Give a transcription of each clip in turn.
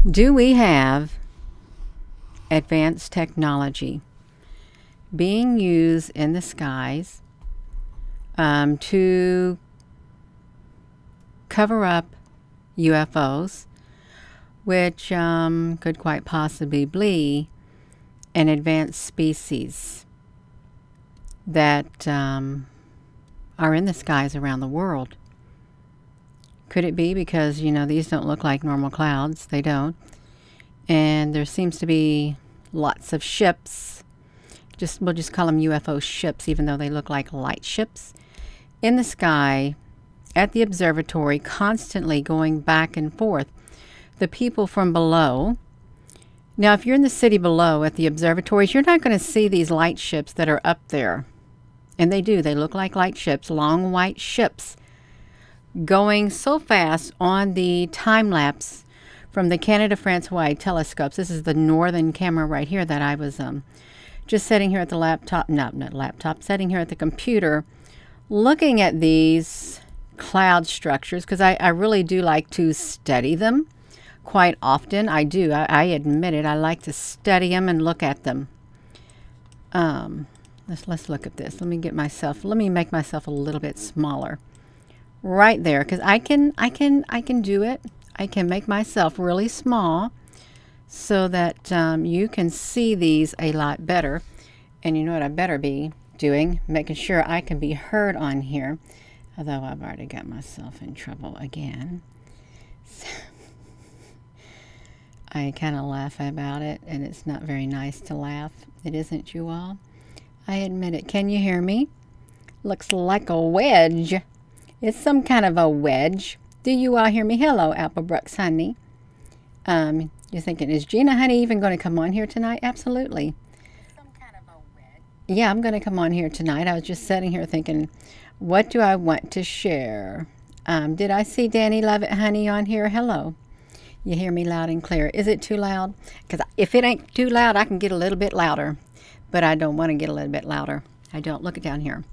Do we have advanced technology being used in the skies to cover up UFOs, which could quite possibly be an advanced species that are in the skies around the world? Could it be because, these don't look like normal clouds? They don't. And there seems to be lots of ships. We'll just call them UFO ships, even though they look like light ships, in the sky at the observatory, constantly going back and forth. The people from below. Now, if you're in the city below at the observatories, you're not going to see these light ships that are up there. And they do. They look like light ships, long white ships, going so fast on the time lapse from the Canada, France, Hawaii telescopes. This is the northern camera right here that I was just sitting here at the laptop, not laptop, sitting here at the computer, looking at these cloud structures, because I really do like to study them quite often. I do. I admit it. I like to study them and look at them. Let's look at this. Let me make myself a little bit smaller. Right there, because I can do it. I can make myself really small so that you can see these a lot better. And you know what I better be doing? Making sure I can be heard on here. Although I've already got myself in trouble again. So I kind of laugh about it, and it's not very nice to laugh. It isn't, you all? I admit it. Can you hear me? Looks like a wedge. It's some kind of a wedge. Do you all hear me? Hello, Applebrooks, honey. You're thinking, is Gina, honey, even going to come on here tonight? Absolutely. Some kind of a wedge. Yeah, I'm going to come on here tonight. I was just sitting here thinking, what do I want to share? Did I see Danny Lovett, honey, on here? Hello. You hear me loud and clear. Is it too loud? Because if it ain't too loud, I can get a little bit louder. But I don't want to get a little bit louder. I don't. Look down here.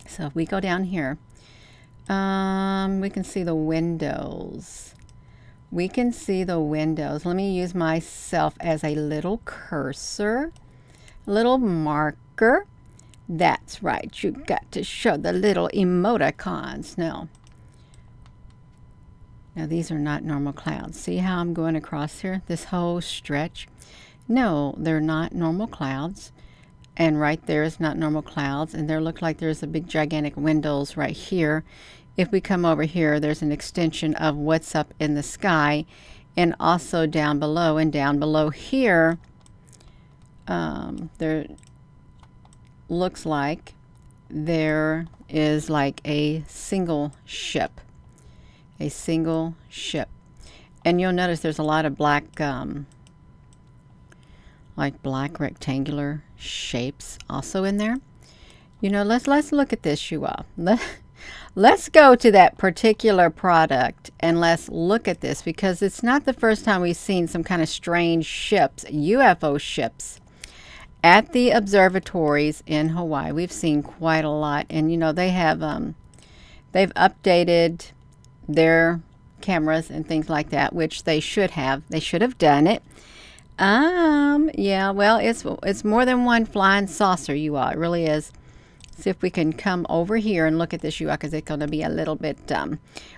So if we go down here, we can see the windows. We can see the windows. Let me use myself as a little cursor, little marker. That's right. You got to show the little emoticons. Now these are not normal clouds. See how I'm going across here? This whole stretch. No, they're not normal clouds. And right there is not normal clouds. And there look like there's a big gigantic windows right here. If we come over here, there's an extension of what's up in the sky, and also down below. And down below here, there looks like there is like a single ship. A single ship. And you'll notice there's a lot of black, like black rectangular shapes also in there. Let's look at this, you all. Let's go to that particular product and let's look at this, because it's not the first time we've seen some kind of strange ships, UFO ships, at the observatories in Hawaii. We've seen quite a lot, and they have they've updated their cameras and things like that, which they should have. They should have done it. Yeah, well, it's more than one flying saucer, you all. It really is. See if we can come over here and look at this, you all, because it's going to be a little bit,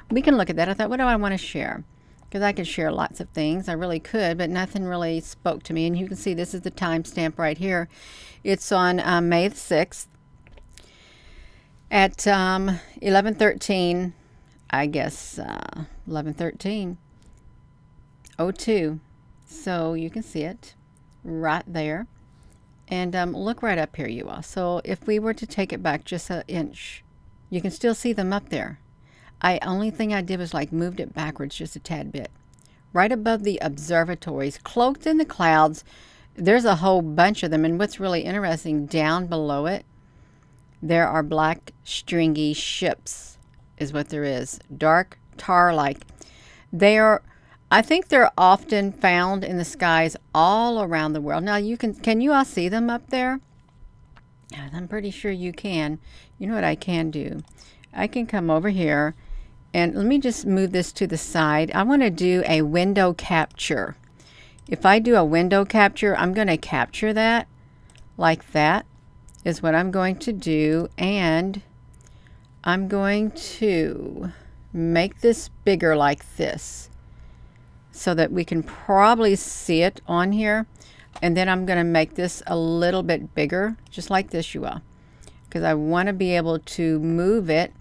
we can look at that. I thought, what do I want to share? Because I could share lots of things. I really could, but nothing really spoke to me. And you can see this is the timestamp right here. It's on May the 6th at 11:13, I guess, 11:13:02. So you can see it right there. And look right up here, you all. So if we were to take it back just an inch, you can still see them up there. Only thing I did was like moved it backwards just a tad bit. Right above the observatories, cloaked in the clouds, there's a whole bunch of them. And what's really interesting, down below it, there are black stringy ships, is what there is. Dark tar-like. I think they're often found in the skies all around the world. Now, can you all see them up there? I'm pretty sure you can. You know what I can do? I can come over here And let me just move this to the side. I want to do a window capture. If I do a window capture, I'm going to capture that like that is what I'm going to do. And I'm going to make this bigger like this so that we can probably see it on here. And then I'm going to make this a little bit bigger, just like this, you all, because I want to be able to move it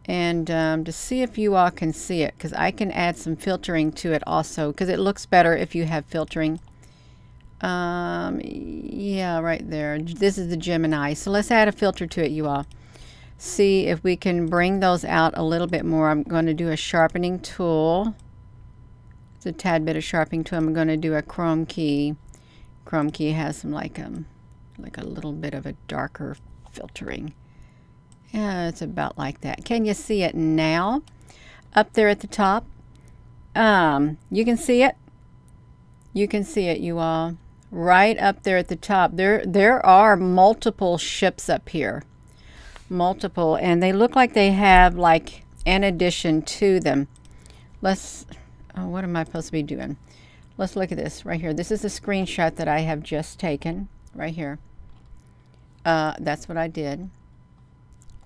and to see if you all can see it, because I can add some filtering to it also, because it looks better if you have filtering. Yeah, right there. This is the Gemini. So let's add a filter to it, you all. See if we can bring those out a little bit more. I'm going to do a sharpening tool. It's a tad bit of sharpening tool. I'm going to do a chrome key. Chrome key has some like a little bit of a darker filtering. Yeah, it's about like that. Can you see it now? Up there at the top. You can see it. You can see it, you all. Right up there at the top. There are multiple ships up here. Multiple, and they look like they have like an addition to them. Let's, oh, what am I supposed to be doing? Let's look at this right here. This is a screenshot that I have just taken right here. That's what I did.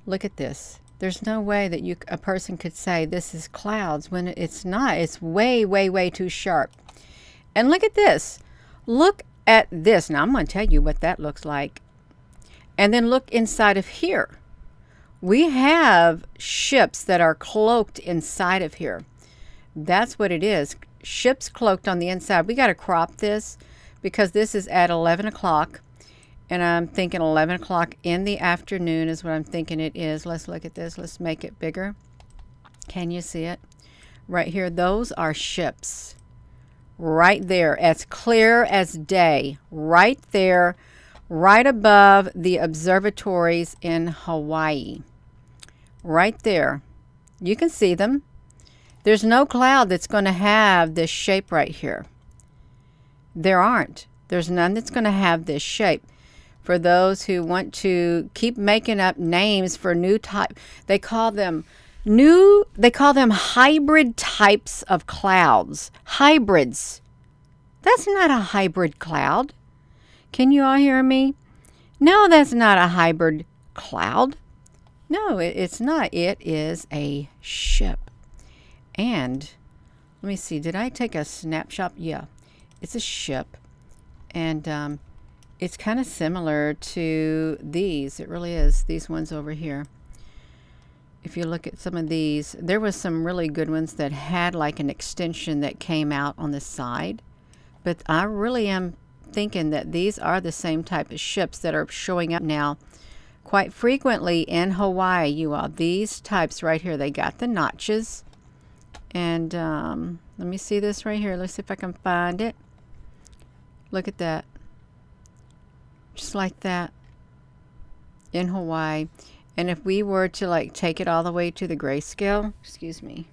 Look at this. There's no way that a person could say this is clouds when it's not. It's way, way, way too sharp. And look at this. Look at this. Now I'm going to tell you what that looks like. And then look inside of here. We have ships that are cloaked inside of here. That's what it is. Ships cloaked on the inside. We got to crop this because this is at 11 o'clock. And I'm thinking 11 o'clock in the afternoon is what I'm thinking it is. Let's look at this. Let's make it bigger. Can you see it? Right here. Those are ships. Right there. As clear as day. Right there. Right above the observatories in Hawaii. Right there. You can see them. There's no cloud that's going to have this shape right here. There aren't. There's none that's going to have this shape. For those who want to keep making up names for new type, they call them hybrid types of clouds. Hybrids. That's not a hybrid cloud. Can you all hear me? No, that's not a hybrid cloud. No, it's not. It is a ship. And let me see. Did I take a snapshot? Yeah, it's a ship. And it's kind of similar to these. It really is. These ones over here. If you look at some of these, there was some really good ones that had like an extension that came out on the side. But I really am thinking that these are the same type of ships that are showing up now quite frequently in Hawaii, you all. These types right here, they got the notches. And let me see this right here. Let's see if I can find it. Look at that. Just like that in Hawaii. And if we were to like take it all the way to the grayscale, excuse me,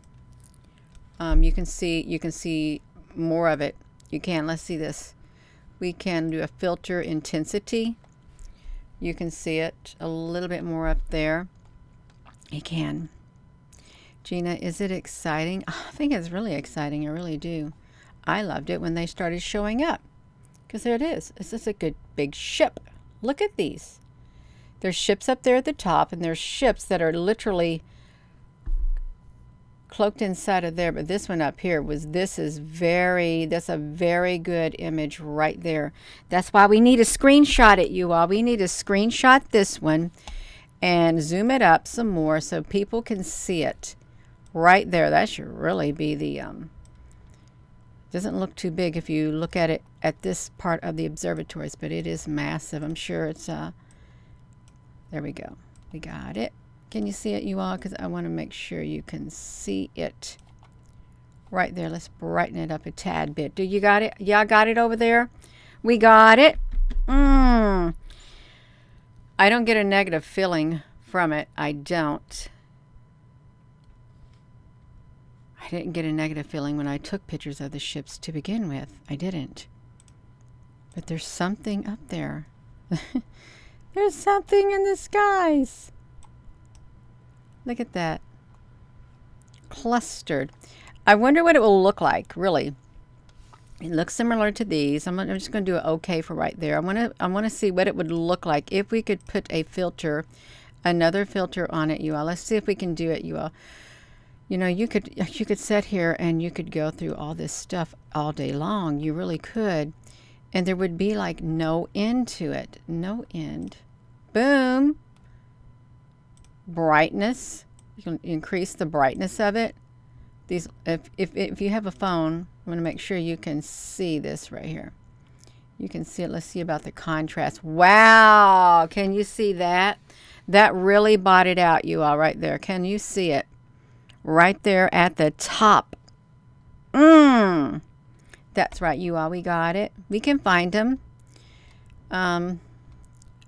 you can see more of it. You can. Let's see this. We can do a filter intensity. You can see it a little bit more up there. You can. Gina, is it exciting? Oh, I think it's really exciting. I really do. I loved it when they started showing up. Because there it is. It's just a good big ship. Look at these. There's ships up there at the top, and there's ships that are literally cloaked inside of there. But this one up here that's a very good image right there. That's why we need to screenshot it, you all. We need to screenshot this one and zoom it up some more so people can see it right there. That should really be the doesn't look too big if you look at it at this part of the observatories, but it is massive. I'm sure it's there we go. We got it. Can you see it, you all? Because I want to make sure you can see it right there. Let's brighten it up a tad bit. Do you got it? Y'all got it over there? We got it. I don't get a negative feeling from it. I don't. I didn't get a negative feeling when I took pictures of the ships to begin with. I didn't. But there's something up there. There's something in the skies. Look at that. clustered. I wonder what it will look like, really. It looks similar to these. I'm just going to do it okay for right there. I want to see what it would look like if we could put a filter, another filter on it, you all. Let's see if we can do it, you all. You know, you could sit here and you could go through all this stuff all day long. You really could. And there would be like no end to it. No end. Boom. Brightness. You can increase the brightness of it. These, if you have a phone, I'm going to make sure you can see this right here. You can see it. Let's see about the contrast. Wow. Can you see that? That really bought it out, you all, right there. Can you see it? Right there at the top. That's right, you all. We got it. We can find them. I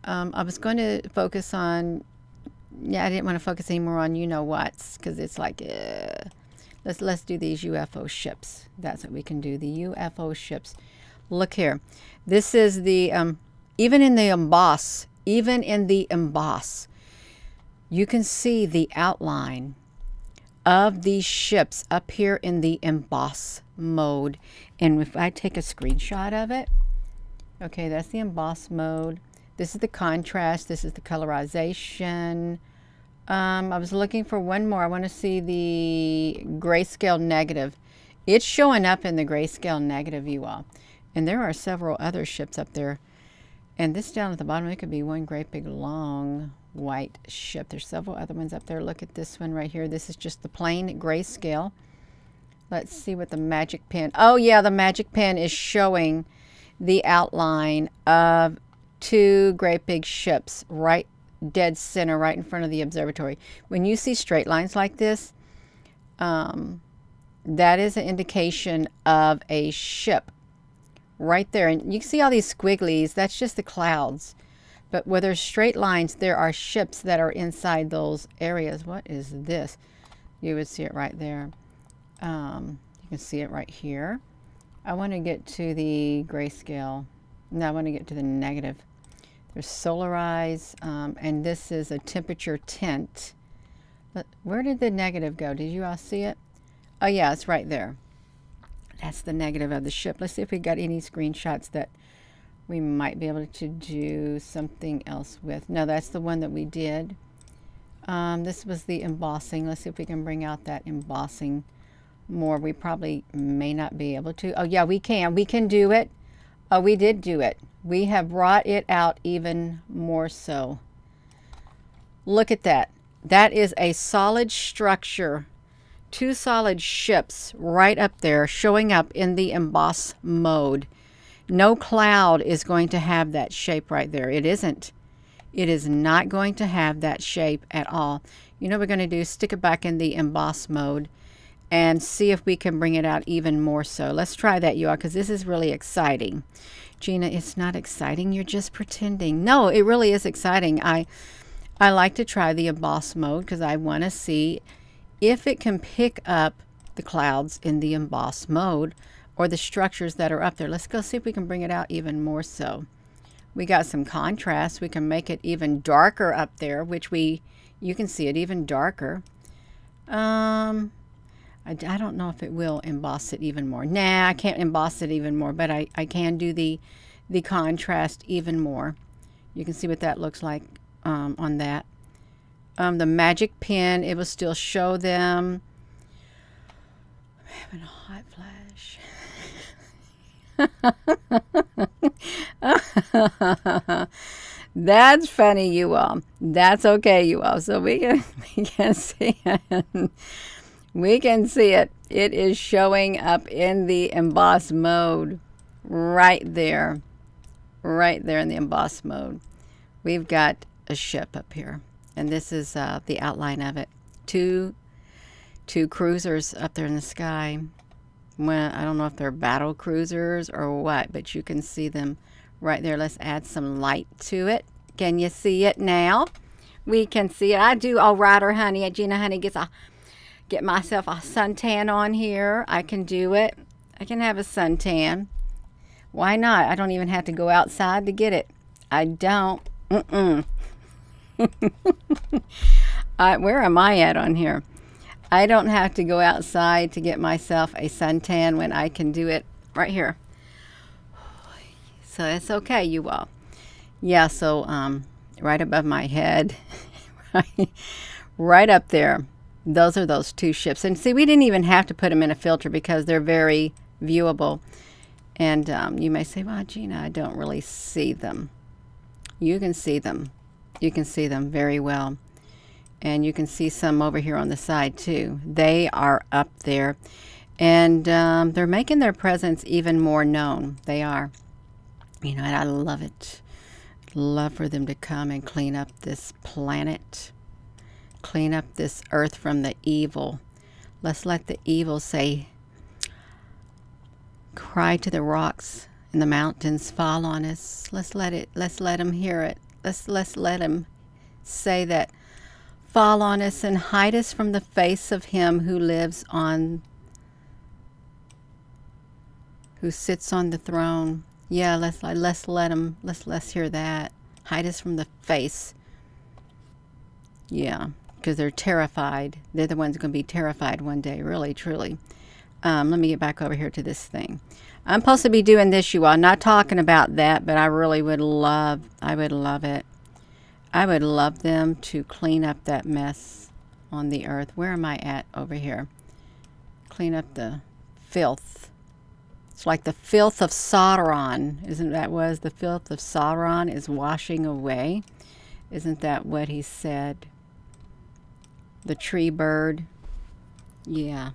was going to focus on, I didn't want to focus anymore on you-know-whats, because it's like, let's do these UFO ships. That's what we can do, the UFO ships. Look here. This is the, even in the emboss, you can see the outline of these ships up here in the emboss mode. And if I take a screenshot of it, okay, that's the emboss mode. This is the contrast. This is the colorization. I was looking for one more. I want to see the grayscale negative. It's showing up in the grayscale negative, you all. And there are several other ships up there. And this down at the bottom, it could be one great big long white ship. There's several other ones up there. Look at this one right here. This is just the plain grayscale. Let's see what the magic pen. Oh yeah, the magic pen is showing the outline of two great big ships right dead center, right in front of the observatory. When you see straight lines like this, that is an indication of a ship right there. And you can see all these squigglies. That's just the clouds. But where there's straight lines, there are ships that are inside those areas. What is this? You would see it right there. You can see it right here. I want to get to the grayscale. No, I want to get to the negative. There's solarize, and this is a temperature tint. But where did the negative go? Did you all see it? Oh yeah, it's right there. That's the negative of the ship. Let's see if we got any screenshots that we might be able to do something else with. No, that's the one that we did. This was the embossing. Let's see if we can bring out that embossing more. We probably may not be able to. Oh yeah, we can. We can do it. Oh, we did do it. We have brought it out even more so. Look at that. That is a solid structure. Two solid ships right up there showing up in the emboss mode. No cloud is going to have that shape right there. It isn't. It is not going to have that shape at all. You know what we're going to do? Stick it back in the emboss mode and see if we can bring it out even more so. Let's try that, you all, because this is really exciting. Gina, it's not exciting. You're just pretending. No, it really is exciting. I like to try the emboss mode because I want to see if it can pick up the clouds in the emboss mode or the structures that are up there. Let's go see if we can bring it out even more so. We got some contrast. We can make it even darker up there, which you can see it even darker. I don't know if it will emboss it even more. Nah, I can't emboss it even more, but I can do the contrast even more. You can see what that looks like on that. The magic pen, it will still show them. I'm having a hot flash. That's funny, you all. That's okay, you all. So we can see it. We can see it. It is showing up in the emboss mode right there. Right there in the emboss mode. We've got a ship up here. And this is the outline of it. Two cruisers up there in the sky. Well, I don't know if they're battle cruisers or what, but you can see them right there. Let's add some light to it. Can you see it now? We can see it. I do all right, or honey. Gina Honey get myself a suntan on here. I can do it. I can have a suntan. Why not? I don't even have to go outside to get it. I don't. Where am I at on here? I don't have to go outside to get myself a suntan when I can do it right here. So it's okay, you all. Yeah, so right above my head, right up there, those are those two ships. And see, we didn't even have to put them in a filter because they're very viewable. And you may say, well, Gina, I don't really see them. You can see them. You can see them very well. And you can see some over here on the side too. They are up there. And they're making their presence even more known. They are. You know, and I love it. Love for them to come and clean up this planet. Clean up this earth from the evil. Let's let the evil say, cry to the rocks and the mountains, fall on us. Let's let them hear it. Let's let them say that, fall on us and hide us from the face of him who sits on the throne. Yeah, let's let them, let's hear that. Hide us from the face. Yeah, because they're terrified. They're the ones going to be terrified one day, really, truly. Let me get back over here to this thing. I'm supposed to be doing this, you all. Not talking about that, but I really would love, I would love it. I would love them to clean up that mess on the earth. Where am I at over here? Clean up the filth. It's like the filth of Sauron. Isn't that was the filth of Sauron is washing away? Isn't that what he said? The tree bird. Yeah.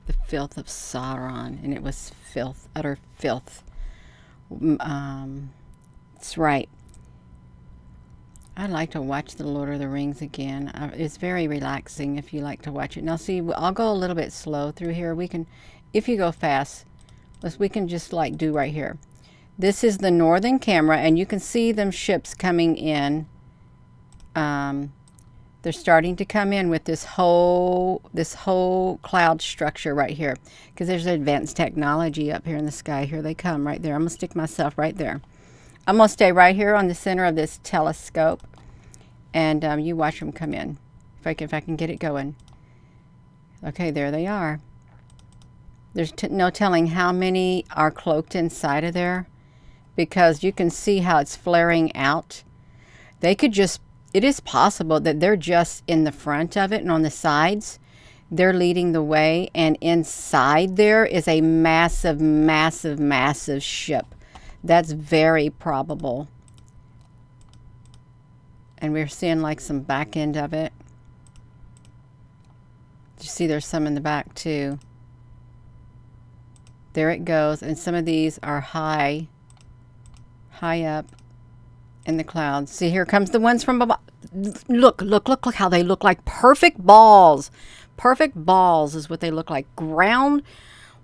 The filth of Sauron. And it was filth. Utter filth. That's right. I'd like to watch The Lord of the Rings again. It's very relaxing if you like to watch it. Now see, I'll go a little bit slow through here. We can, if you go fast, we can just like do right here. This is the northern camera, and you can see them ships coming in. They're starting to come in with this whole cloud structure right here, because there's advanced technology up here in the sky. Here they come right there. I'm gonna stick myself right there. I'm gonna stay right here on the center of this telescope, and you watch them come in. If I can get it going. Okay, there they are. There's no telling how many are cloaked inside of there, because you can see how it's flaring out. They could just, it is possible that they're just in the front of it, and on the sides, they're leading the way, and inside there is a massive, massive, massive ship. That's very probable. And we're seeing like some back end of it. You see there's some in the back too. There it goes. And some of these are high up in the clouds. See, here comes the ones from above. Look how they look like perfect balls. Perfect balls is what they look like. Ground.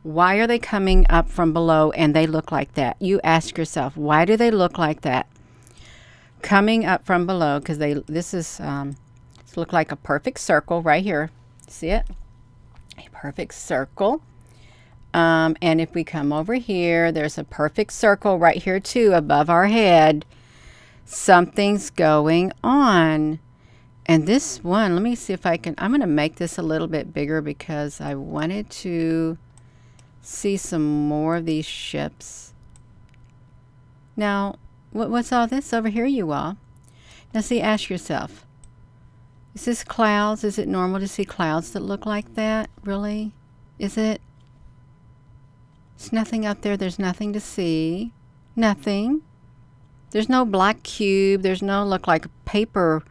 Why are they coming up from below and they look like that? You ask yourself, why do they look like that? Coming up from below, because this look like a perfect circle right here. See it? A perfect circle. And if we come over here, there's a perfect circle right here too, above our head. Something's going on. And this one, let me see if I can, I'm going to make this a little bit bigger because I wanted to see some more of these ships. Now, what's all this over here, you all? Now see, ask yourself, is this clouds? Is it normal to see clouds that look like that? Really? Is it? There's nothing up there. There's nothing to see. Nothing. There's no black cube. There's no look like paper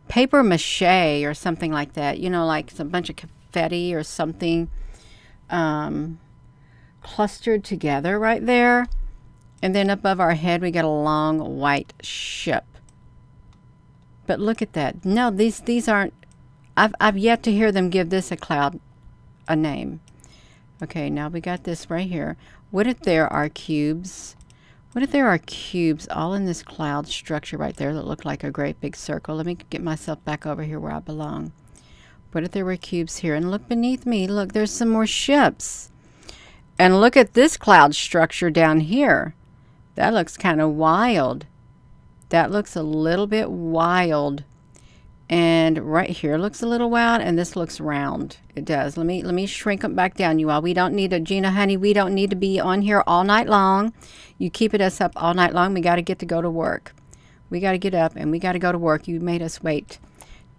mache or something like that. You know, like a bunch of confetti or something clustered together right there. And then above our head, we got a long white ship. But look at that. No, these aren't. I've yet to hear them give this a cloud a name. Okay, now we got this right here. What if there are cubes? What if there are cubes all in this cloud structure right there that look like a great big circle? Let me get myself back over here where I belong. What if there were cubes here? And look beneath me. Look, there's some more ships. And look at this cloud structure down here. That looks kind of wild. That looks a little bit wild. And right here looks a little wild, and this looks round. It does. Let me shrink them back down, you all. We don't need to, Gina, honey, we don't need to be on here all night long. You keeping us up all night long. We got to get to go to work. We got to get up, and we got to go to work. You made us wait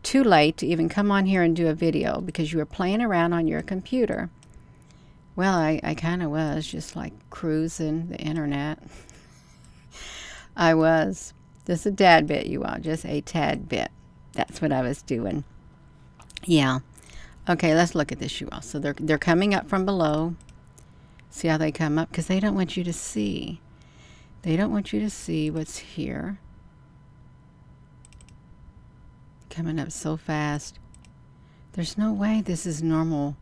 too late to even come on here and do a video because you were playing around on your computer. Well, I kind of was just like cruising the internet. I was. Just a tad bit, you all. Just a tad bit. That's what I was doing. Yeah. Okay, let's look at this, you all. So they're coming up from below. See how they come up? Because they don't want you to see. They don't want you to see what's here. Coming up so fast. There's no way this is normal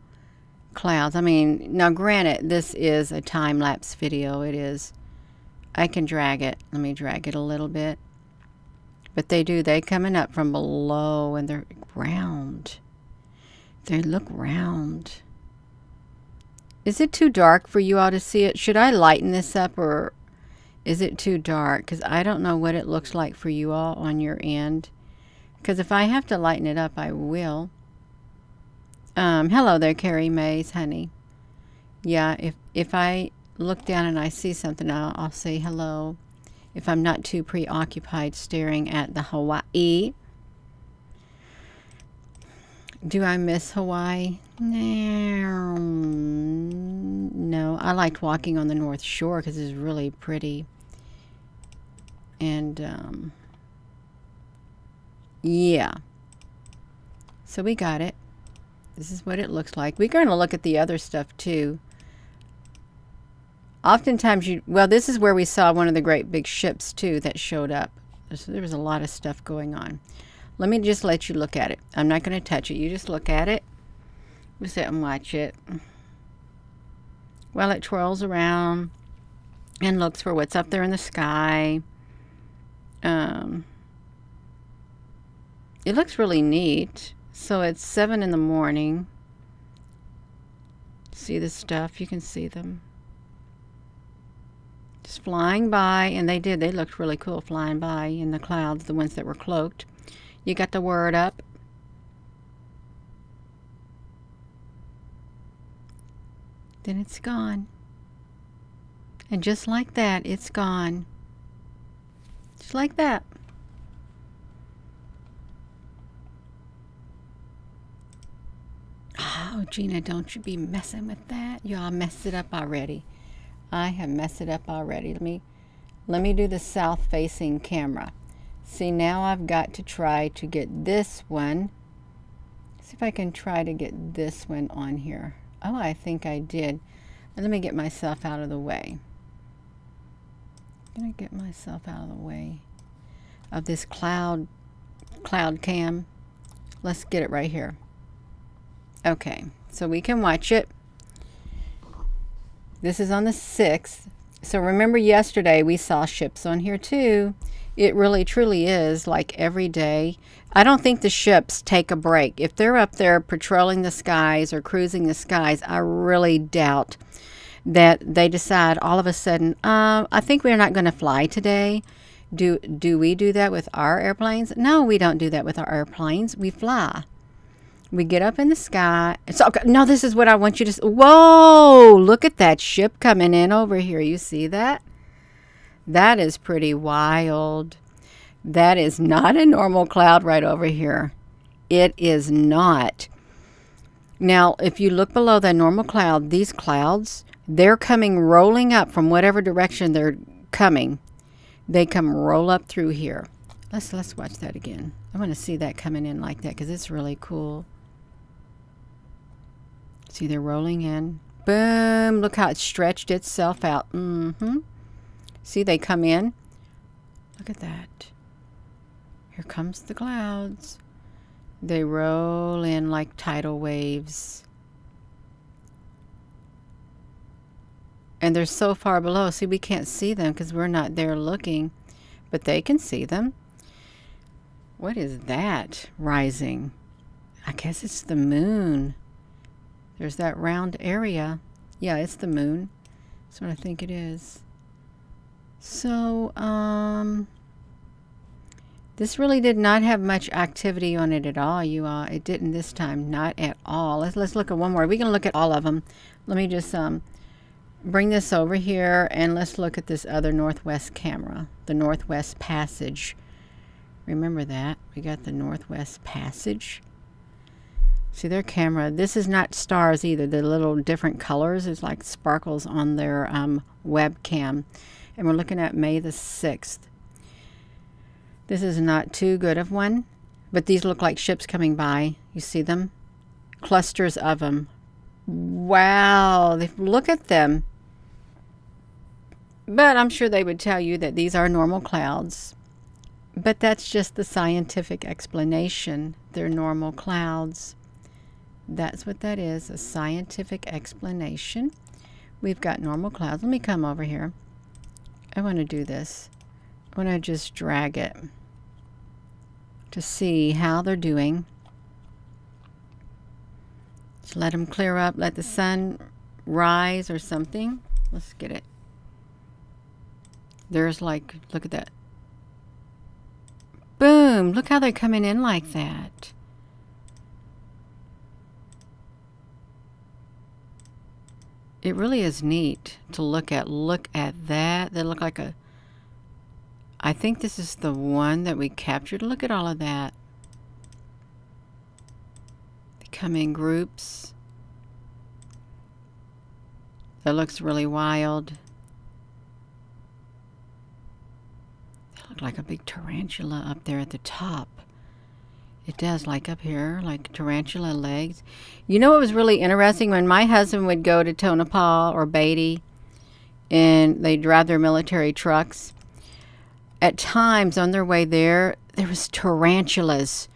clouds. I mean, now granted, this is a time-lapse video. It is. I can drag it. Let me drag it a little bit. But they coming up from below, and they're round. They look round. Is it too dark for you all to see it? Should I lighten this up, or is it too dark? Because I don't know what it looks like for you all on your end. Because if I have to lighten it up, I will. Hello there, Carrie Mays, honey. Yeah, if I look down and I see something, I'll say hello. If I'm not too preoccupied staring at the Hawaii. Do I miss Hawaii? No. I liked walking on the North Shore because it's really pretty. And, yeah. So we got it. This is what it looks like. We're going to look at the other stuff, too. Oftentimes, this is where we saw one of the great big ships, too, that showed up. So there was a lot of stuff going on. Let me just let you look at it. I'm not going to touch it. You just look at it. We sit and watch it. Well, it twirls around and looks for what's up there in the sky. It looks really neat. So it's 7 in the morning. See the stuff? You can see them. Just flying by, and they looked really cool flying by in the clouds, the ones that were cloaked. You got the word up. Then it's gone. And just like that, it's gone. Just like that. Oh, Gina, don't you be messing with that. Y'all messed it up already. I have messed it up already. Let me do the south-facing camera. See, now I've got to try to get this one. See if I can try to get this one on here. Oh, I think I did. Let me get myself out of the way. I'm going to get myself out of the way of this cloud cam. Let's get it right here. Okay, so we can watch it. This is on the 6th. So remember yesterday we saw ships on here too. It really truly is like every day. I don't think the ships take a break. If they're up there patrolling the skies or cruising the skies, I really doubt that they decide all of a sudden, I think we're not going to fly today. Do we do that with our airplanes? No, we don't do that with our airplanes. We fly. We get up in the sky. So, okay, no, this is what I want you to see. Whoa, look at that ship coming in over here. You see that? That is pretty wild. That is not a normal cloud right over here. It is not. Now, if you look below that normal cloud, these clouds, they're coming rolling up from whatever direction they're coming. They come roll up through here. Let's watch that again. I want to see that coming in like that because it's really cool. See, they're rolling in. Boom. Look how it stretched itself out. See, they come in. Look at that. Here comes the clouds. They roll in like tidal waves. And they're so far below. See, we can't see them because we're not there looking. But they can see them. What is that rising? I guess it's the moon. There's that round area. Yeah, it's the moon. That's what I think it is. So, This really did not have much activity on it at all, you all. It didn't this time, not at all. Let's look at one more. We can look at all of them. Let me just bring this over here, and let's look at this other northwest camera, the Northwest Passage. Remember that. We got the Northwest Passage. See their camera. This is not stars either. The little different colors is like sparkles on their webcam. And we're looking at May the 6th. This is not too good of one, but these look like ships coming by. You see them? Clusters of them. Wow, look at them. But I'm sure they would tell you that these are normal clouds. But that's just the scientific explanation. They're normal clouds. That's what that is, a scientific explanation. We've got normal clouds. Let me come over here. I want to do this. I want to just drag it to see how they're doing. Just let them clear up. Let the sun rise or something. Let's get it. There's like, look at that. Boom! Look how they're coming in like that. It really is neat to look at. Look at that. They look like a... I think this is the one that we captured. Look at all of that. They come in groups. That looks really wild. They look like a big tarantula up there at the top. It does, like up here, like tarantula legs. You know what was really interesting? When my husband would go to Tonopah or Beatty and they drive their military trucks, at times on their way there was tarantulas.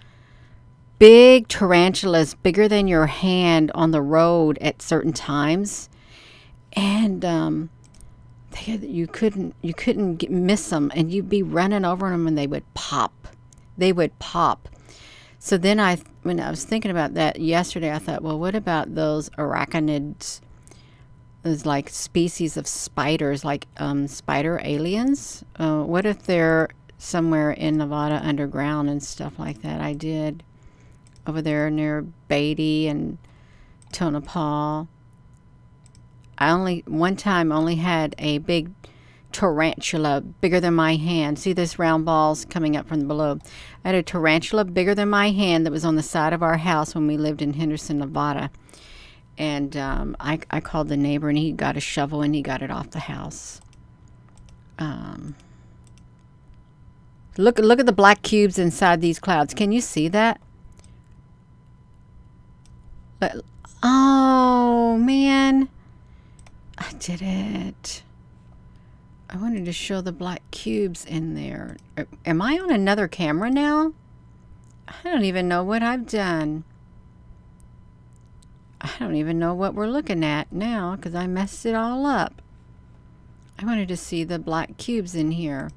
Big tarantulas, bigger than your hand on the road at certain times. And you couldn't miss them, and you'd be running over them and they would pop. They would pop. So then when I was thinking about that yesterday, I thought, well, what about those arachnids? Those like species of spiders, like spider aliens. What if they're somewhere in Nevada underground and stuff like that? I did over there near Beatty and Tonopah. One time only had a big tarantula bigger than my hand. See this round balls coming up from below? I had a tarantula bigger than my hand that was on the side of our house when we lived in Henderson, Nevada. And I called the neighbor, and he got a shovel and he got it off the house. Look at the black cubes inside these clouds. Can you see that? Oh man, I did it. I wanted to show the black cubes in there. Am I on another camera now? I don't even know what I've done. I don't even know what we're looking at now because I messed it all up. I wanted to see the black cubes in here.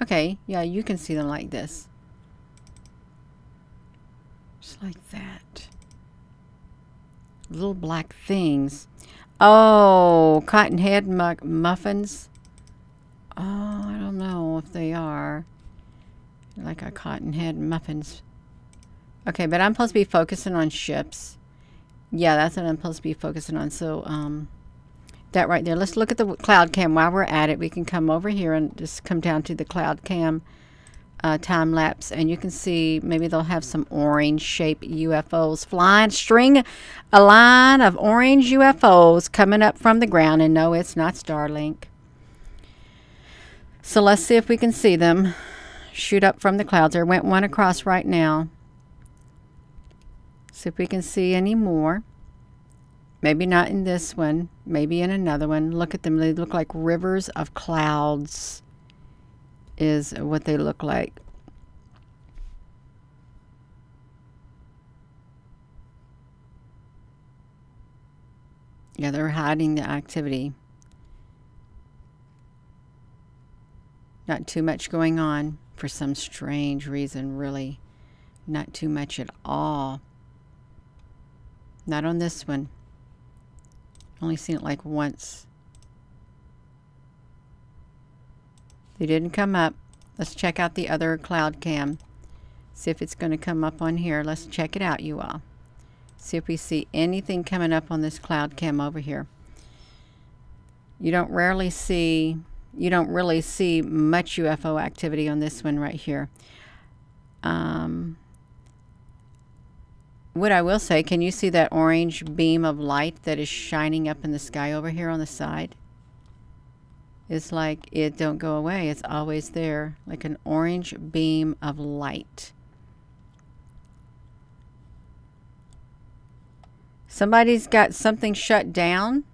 Okay, yeah, you can see them like this. Just like that. Little black things. Oh, cottonhead muffins. Oh, I don't know if they are. Like a cottonhead muffins. Okay, but I'm supposed to be focusing on ships. Yeah, that's what I'm supposed to be focusing on. So, that right there. Let's look at the cloud cam while we're at it. We can come over here and just come down to the cloud cam time lapse, and you can see maybe they'll have some orange shaped UFOs flying, string a line of orange UFOs coming up from the ground. And no, it's not Starlink. So let's see if we can see them shoot up from the clouds. There went one across right now. See if we can see any more. Maybe not in this one. Maybe in another one. Look at them. They look like rivers of clouds is what they look like. Yeah, they're hiding the activity. Not too much going on for some strange reason, really. Not too much at all. Not on this one. Only seen it like once. They didn't come up. Let's check out the other cloud cam. See if it's going to come up on here. Let's check it out, you all. See if we see anything coming up on this cloud cam over here. You don't really see much UFO activity on this one right here. What I will say, can you see that orange beam of light that is shining up in the sky over here on the side? It's like it don't go away. It's always there, like an orange beam of light. Somebody's got something shut down.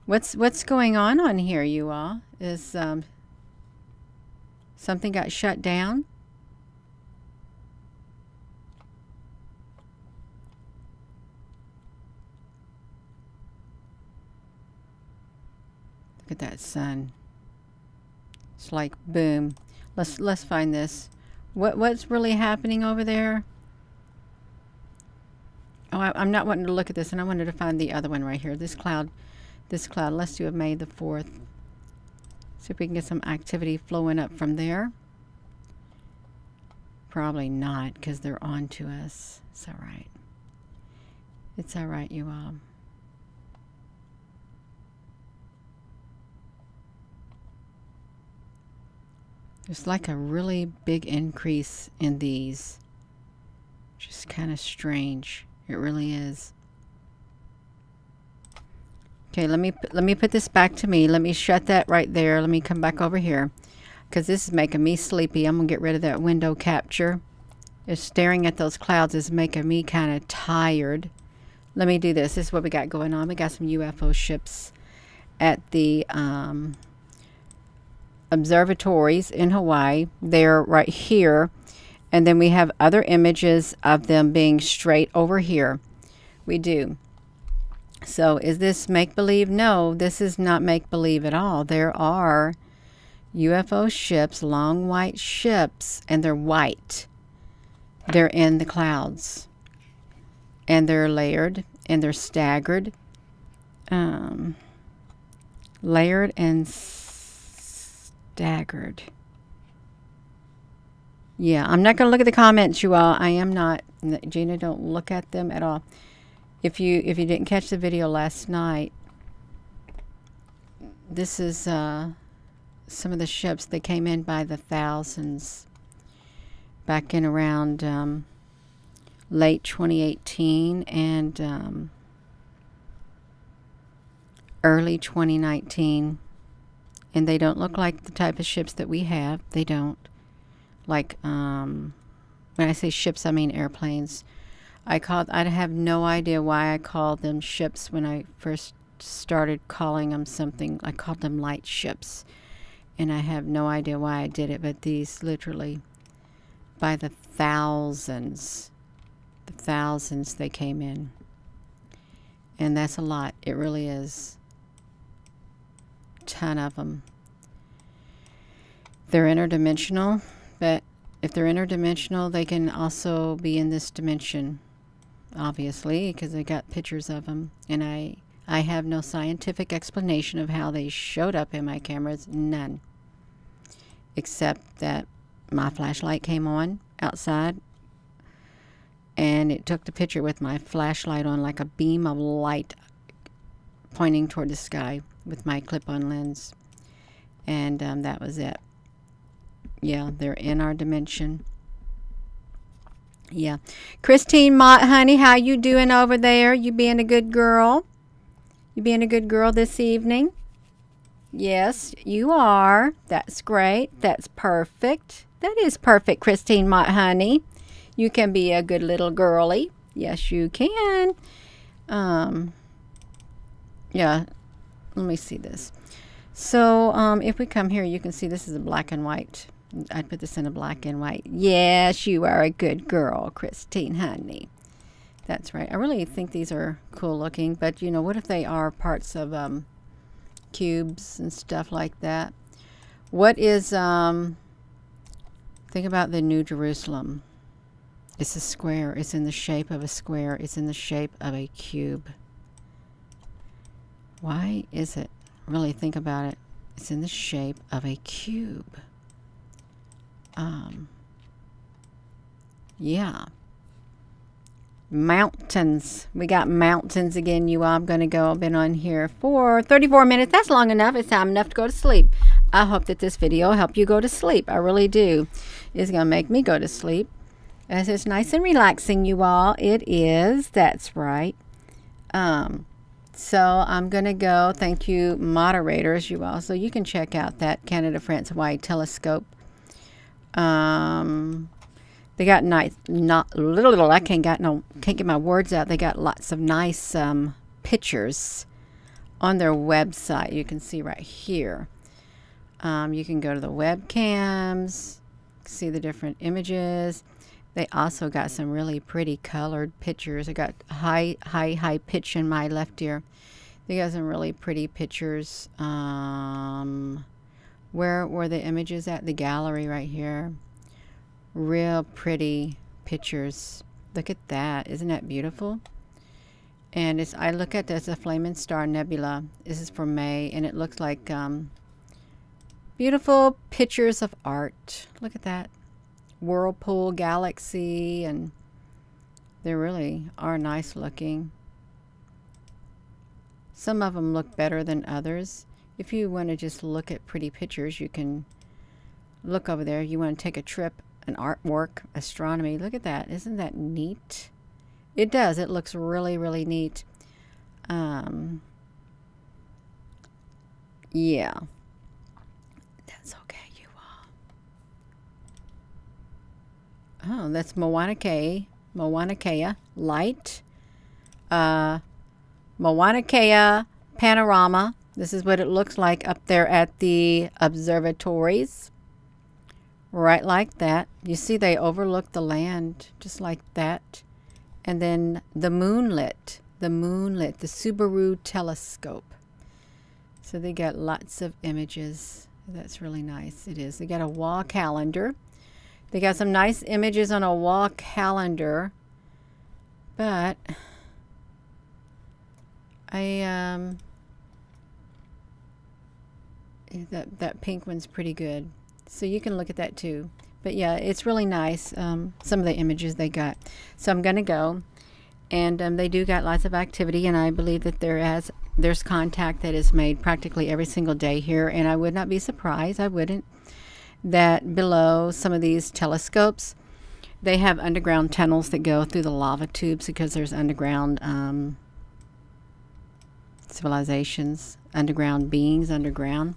What's going on here, you all? Is something got shut down? Look at that sun. It's like boom. Let's find this. What's really happening over there? Oh, I'm not wanting to look at this, and I wanted to find the other one right here. This cloud. Let's do a May the 4th. See if we can get some activity flowing up from there. Probably not, because they're on to us. It's all right. It's all right, you all. There's like a really big increase in these. Just kind of strange. It really is. Okay, let me put this back to me. Let me shut that right there. Let me come back over here, because this is making me sleepy. I'm gonna get rid of that window capture. It's staring at those clouds is making me kind of tired. Let me do this. This is what we got going on. We got some UFO ships at the observatories in Hawaii. They're right here. And then we have other images of them being straight over here. We do. So is this make-believe? No, this is not make-believe at all. There are UFO ships, long white ships, and they're white. They're in the clouds. And they're layered, and they're staggered. Layered and staggered. Yeah, I'm not going to look at the comments, you all. I am not. Gina, don't look at them at all. If you didn't catch the video last night, this is some of the ships that came in by the thousands back in around late 2018 and early 2019. And they don't look like the type of ships that we have. They don't. Like, when I say ships, I mean airplanes. I have no idea why I called them ships when I first started calling them something. I called them light ships. And I have no idea why I did it, but these literally, by the thousands they came in. And that's a lot. It really is. Ton of them. They're interdimensional. But if they're interdimensional, they can also be in this dimension, obviously, because I got pictures of them. And I have no scientific explanation of how they showed up in my cameras. None. Except that my flashlight came on outside, and it took the picture with my flashlight on, like a beam of light pointing toward the sky with my clip-on lens. And that was it. Yeah, they're in our dimension. Yeah. Christine Mott, honey, how you doing over there? You being a good girl? You being a good girl this evening? Yes, you are. That's great. That's perfect. That is perfect, Christine Mott, honey. You can be a good little girly. Yes, you can. Yeah. Let me see this. So, if we come here, you can see this is a black and white. I'd put this in a black and white. Yes, you are a good girl, Christine, honey. That's right. I really think these are cool looking, but you know, what if they are parts of cubes and stuff like that? What is think about the New Jerusalem. It's a square. It's in the shape of a square. It's in the shape of a cube. Why is it? Really think about it. It's in the shape of a cube. Yeah. Mountains. We got mountains again, you all. I'm going to go. I've been on here for 34 minutes. That's long enough. It's time enough to go to sleep. I hope that this video will help you go to sleep. I really do. It's going to make me go to sleep. As it's nice and relaxing, you all. It is. That's right. So I'm going to go. Thank you, moderators, you all. So you can check out that Canada, France, Hawaii telescope. They got nice, I can't get my words out. They got lots of nice pictures on their website. You can see right here. You can go to the webcams, see the different images. They also got some really pretty colored pictures. I got high pitch in my left ear. They got some really pretty pictures. Where were the images at? The gallery right here. Real pretty pictures. Look at that. Isn't that beautiful? And I look at this, a Flaming Star Nebula. This is for May, and it looks like beautiful pictures of art. Look at that. Whirlpool galaxy, and they really are nice looking. Some of them look better than others. If you want to just look at pretty pictures, you can look over there. You want to take a trip. An artwork, astronomy. Look at that. Isn't that neat? It does. It looks really, really neat. Yeah. That's okay, you all. Oh, that's Mauna Kea light. Mauna Kea panorama. This is what it looks like up there at the observatories. Right like that. You see they overlook the land just like that. And then the moonlit, the Subaru telescope. So they got lots of images. That's really nice. It is. They got a wall calendar. They got some nice images on a wall calendar. But that pink one's pretty good. So you can look at that too. But yeah, it's really nice, some of the images they got. So I'm going to go. And they do got lots of activity. And I believe that there's contact that is made practically every single day here. And I would not be surprised, I wouldn't, that below some of these telescopes, they have underground tunnels that go through the lava tubes because there's underground civilizations, underground beings, underground,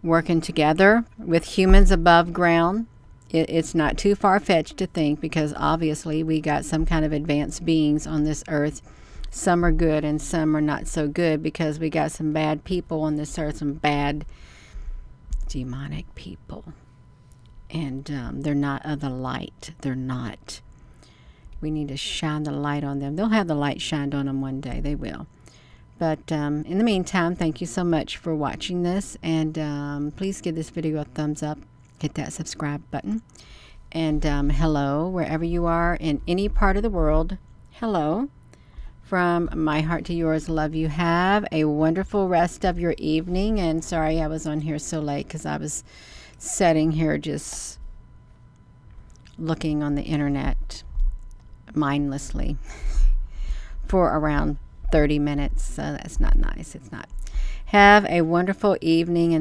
working together with humans above ground. It's not too far-fetched to think, because obviously we got some kind of advanced beings on this earth. Some are good and some are not so good, because we got some bad people on this earth, some bad demonic people. And they're not of the light. They're not. We need to shine the light on them. They'll have the light shined on them one day. They will. But in the meantime, thank you so much for watching this. And please give this video a thumbs up. Hit that subscribe button. And hello, wherever you are in any part of the world. Hello. From my heart to yours, love you. Have a wonderful rest of your evening. And sorry I was on here so late, because I was sitting here just looking on the internet mindlessly for around 30 minutes. So that's not nice. It's not. Have a wonderful evening, and